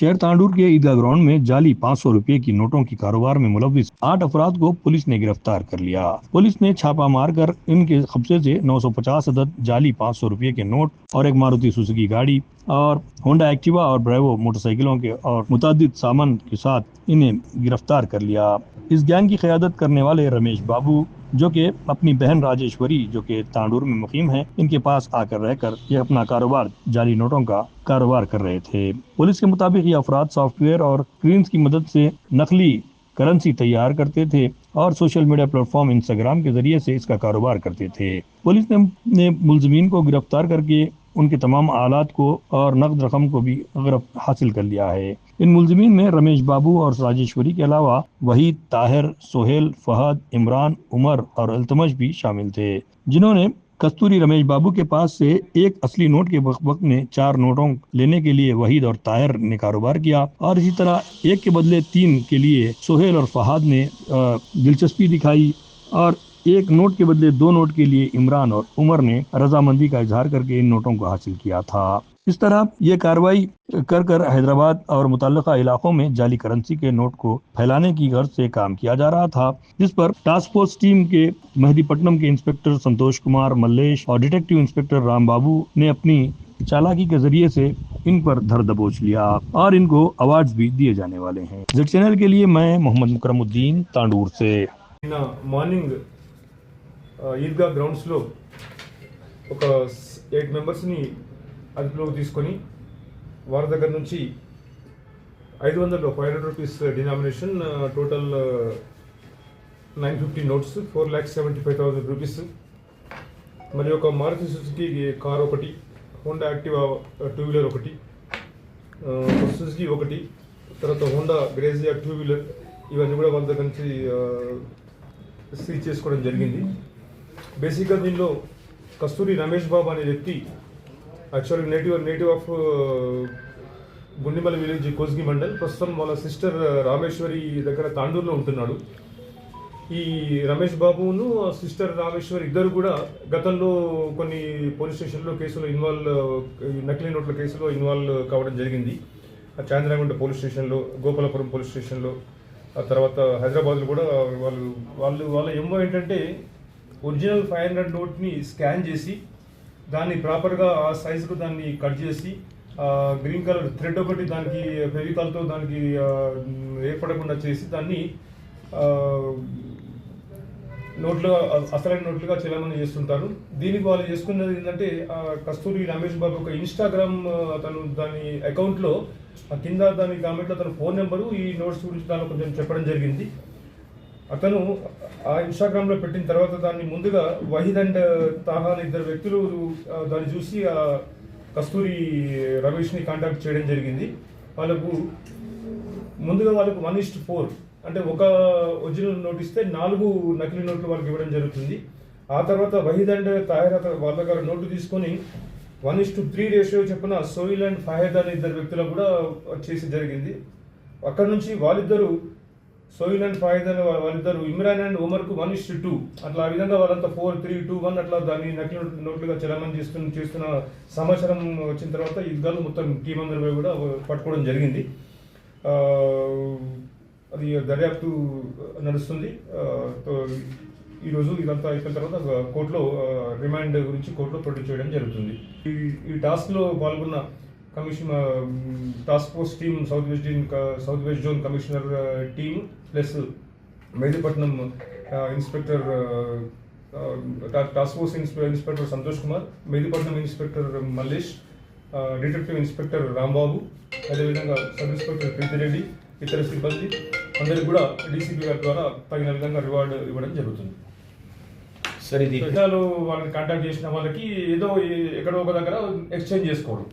शहर तांडूर के ईदगाह ग्राउंड में जाली 500 रुपए की नोटों की कारोबार में मुलविस 8 अफराद को पुलिस ने गिरफ्तार कर लिया। पुलिस ने छापा मारकर इनके कब्जे से 950 अदद जाली 500 रुपए के नोट और एक मारुति सुजुकी गाड़ी और होंडा एक्टिवा और ब्रेवो मोटरसाइकिलों के और मुतादिद सामान के साथ इन्हें गिरफ्तार कर लिया। इस गैंग की क़यादत करने वाले रमेश बाबू, जो कि अपनी बहन राजेश्वरी जो कि तांडूर में मुकीम है, इनके पास आकर रहकर ये अपना कारोबार जाली नोटों का कारोबार कर रहे थे। पुलिस के मुताबिक ये अफराद सॉफ्टवेयर और स्क्रीन की मदद से नकली करेंसी तैयार करते थे और सोशल मीडिया प्लेटफॉर्म इंस्टाग्राम के जरिए से इसका कारोबार करते थे। पुलिस ने मुलजिमीन को गिरफ्तार करके उनके तमाम आलात को और नकद रकम को भी हासिल कर लिया है। इन मुलजिमीन में रमेश बाबू और राजेश्वरी के अलावा वहीद, ताहिर, सोहेल, फहद, इमरान, उमर और अल्तमश भी शामिल थे, जिन्होंने कस्तूरी रमेश बाबू के पास से एक असली नोट के वक्त में 4 नोटों लेने के लिए वहीद और ताहिर ने कारोबार किया और इसी तरह एक के बदले 3 के लिए सोहेल और फहद ने दिलचस्पी दिखाई और एक नोट के बदले 2 नोट के लिए इमरान और उमर ने रजामंदी का इजहार करके इन नोटों को हासिल किया था। इस तरह ये कार्रवाई कर हैदराबाद और मुतल्लिका इलाकों में जाली करेंसी के नोट को फैलाने की गर्ज से काम किया जा रहा था, जिस पर टास्क फोर्स टीम के मेहदीपट्टनम के इंस्पेक्टर संतोष कुमार मल्लेश और डिटेक्टिव इंस्पेक्टर राम बाबू ने अपनी चालाकी के जरिए से इन पर धर दबोच लिया और इनको अवार्ड्स भी दिए जाने वाले हैं। जेड चैनल के लिए मैं मोहम्मद मुकरमुद्दीन तांडूर से। మార్నింగ్ ఈద్గా గ్రౌండ్స్లో ఒక 8 మెంబర్స్ని అదుపులోకి తీసుకొని వారి దగ్గర నుంచి 500 rupees denomination, total 950 notes, 4,75,000 rupees, మరి ఒక మారుతి సుజుకి కార్ ఒకటి, హోండా యాక్టివా 2 వీలర్ ఒకటి, సుజుకి ఒకటి, తర్వాత హోండా గ్రేజియా 2 వీలర్, ఇవన్నీ కూడా వాళ్ళ దగ్గర నుంచి సీజ్ చేసుకోవడం జరిగింది. బేసిక్గా దీనిలో కస్తూరి రమేష్ బాబు అనే వ్యక్తి యాక్చువల్గా native of Gundimala village, Kosgi mandal. ప్రస్తుతం వాళ్ళ సిస్టర్ రామేశ్వరి దగ్గర తాండూరులో ఉంటున్నాడు. ఈ రమేష్ బాబును సిస్టర్ రామేశ్వరి ఇద్దరు కూడా గతంలో కొన్ని పోలీస్ స్టేషన్లో కేసులో నకిలీ నోట్ల కేసులో ఇన్వాల్వ్ కావడం జరిగింది. చాంద్రాగుంట పోలీస్ స్టేషన్లో, గోపాలపురం పోలీస్ స్టేషన్లో, ఆ తర్వాత హైదరాబాద్లో కూడా వాళ్ళ ఎంఓ ఏంటంటే ఒరిజినల్ 500 నోట్ని స్కాన్ చేసి దాన్ని ప్రాపర్గా ఆ సైజుకు దాన్ని కట్ చేసి గ్రీన్ కలర్ థ్రెడ్ ఒకటి దానికి ఫెవికాల్తో దానికి ఏర్పడకుండా చేసి దాన్ని నోట్లుగా, అసలైన నోట్లుగా చెలామణి చేస్తుంటారు. దీనికి వాళ్ళు చేసుకున్నది ఏంటంటే కస్తూరి రమేష్ బాబు ఒక ఇన్స్టాగ్రామ్ అతను దాని అకౌంట్లో కింద దాని కామెంట్లో అతను ఫోన్ నెంబరు, ఈ నోట్స్ గురించి దానిలో కొంచెం చెప్పడం జరిగింది. అతను ఆ ఇన్స్టాగ్రామ్లో పెట్టిన తర్వాత దాన్ని ముందుగా వహీద్ అండ్ తాహా అనే 2 వ్యక్తులు దాన్ని చూసి కస్తూరి రమేష్ని కాంటాక్ట్ చేయడం జరిగింది. వాళ్ళకు 1:4 అంటే ఒక ఒరిజినల్ నోట్ ఇస్తే 4 నకిలీ నోట్లు వాళ్ళకి ఇవ్వడం జరుగుతుంది. ఆ తర్వాత వహీద్ అండ్ తాహిర్ వాళ్ళ దగ్గర నోటు తీసుకొని 1:3 రేషియో చెప్పిన సోయిల్ అండ్ ఫహద్ అనే 2 వ్యక్తులకు కూడా చేసి జరిగింది. అక్కడ నుంచి వాళ్ళిద్దరు సోయిల్ అండ్ ఫహద్ అనే వాళ్ళిద్దరు ఇమ్రాన్ అండ్ ఉమర్కు 1:2 అట్లా ఆ విధంగా వాళ్ళంతా 4, 3, 2, 1 అట్లా దాన్ని నకిలీ నోట్లుగా చలామణి చేస్తున్న సమాచారం వచ్చిన తర్వాత ఇద్దరు మొత్తం టీం అందరూ కూడా పట్టుకోవడం జరిగింది. అది దర్యాప్తు నడుస్తుంది. ఈరోజు ఇదంతా అయిపోయిన తర్వాత కోర్టులో రిమాండ్ గురించి కోర్టులో ప్రొడ్యూస్ చేయడం జరుగుతుంది. ఈ టాస్క్లో పాల్గొన్న task force team, south west zone commissioner team plus Mehdipatnam inspector, task force inspector Santosh Kumar, Mehdipatnam inspector Mallesh, detective inspector Rambabu, అదేవిధంగా సబ్ ఇన్స్పెక్టర్ ప్రీతిరెడ్డి, ఇతర సిబ్బంది అందరికి కూడా డీసీపీ గారి ద్వారా తగిన విధంగా రివార్డు ఇవ్వడం జరుగుతుంది. సరే, విషయాలు వాళ్ళని కాంటాక్ట్ చేసిన వాళ్ళకి ఏదో ఎక్కడో ఒక దగ్గర ఎక్స్చేంజ్ చేసుకోవడం.